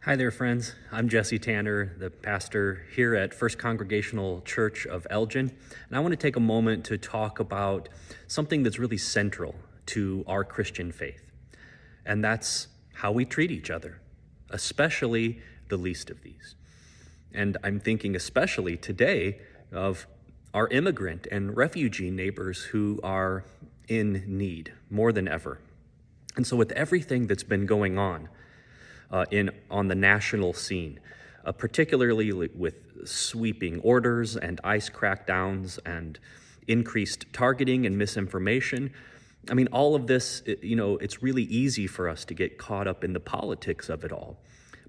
Hi there, friends. I'm Jesse Tanner, the pastor here at First Congregational Church of Elgin, and I want to take a moment to talk about something that's really central to our Christian faith, and that's how we treat each other, especially the least of these. And I'm thinking especially today of our immigrant and refugee neighbors who are in need more than ever. And so with everything that's been going on on the national scene, particularly with sweeping orders and ICE crackdowns and increased targeting and misinformation. I mean, all of this, it's really easy for us to get caught up in the politics of it all.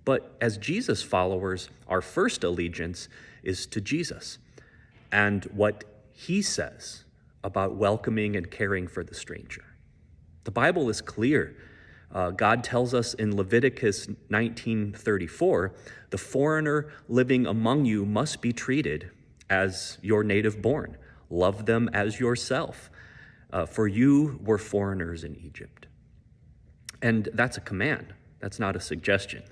But as Jesus followers, our first allegiance is to Jesus and what he says about welcoming and caring for the stranger. The Bible is clear. God tells us in Leviticus 19:34, the foreigner living among you must be treated as your native born. Love them as yourself, for you were foreigners in Egypt. And that's a command. That's not a suggestion.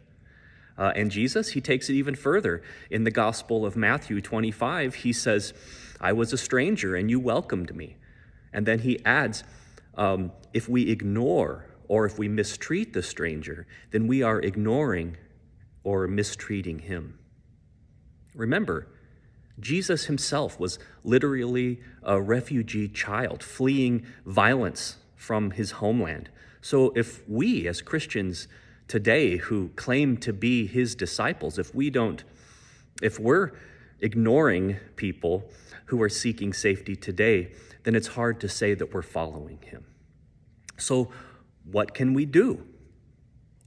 And Jesus, he takes it even further. In the Gospel of Matthew 25, he says, I was a stranger and you welcomed me. And then he adds, if we ignore or if we mistreat the stranger, then we are ignoring or mistreating him. Remember, Jesus himself was literally a refugee child fleeing violence from his homeland. So if we as Christians today who claim to be his disciples, if we're ignoring people who are seeking safety today, then it's hard to say that we're following him. So what can we do?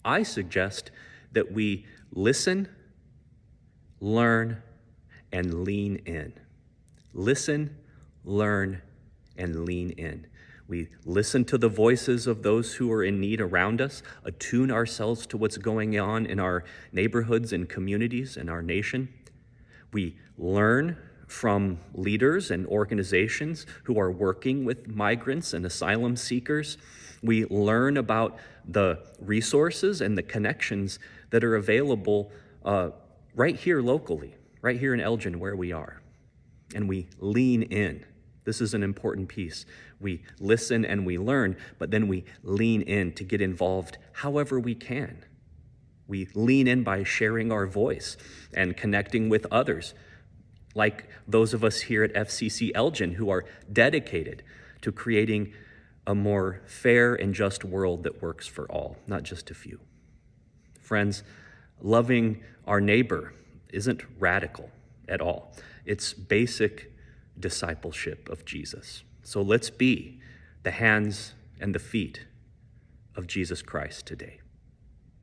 I suggest that we listen, learn, and lean in. Listen, learn, and lean in. We listen to the voices of those who are in need around us, attune ourselves to what's going on in our neighborhoods and communities and our nation. We learn from leaders and organizations who are working with migrants and asylum seekers. We learn about the resources and the connections that are available right here locally, right here in Elgin where we are. And we lean in. This is an important piece. We listen and we learn, but then we lean in to get involved however we can. We lean in by sharing our voice and connecting with others, like those of us here at FCC Elgin who are dedicated to creating a more fair and just world that works for all, not just a few. Friends, loving our neighbor isn't radical at all. It's basic discipleship of Jesus. So let's be the hands and the feet of Jesus Christ today.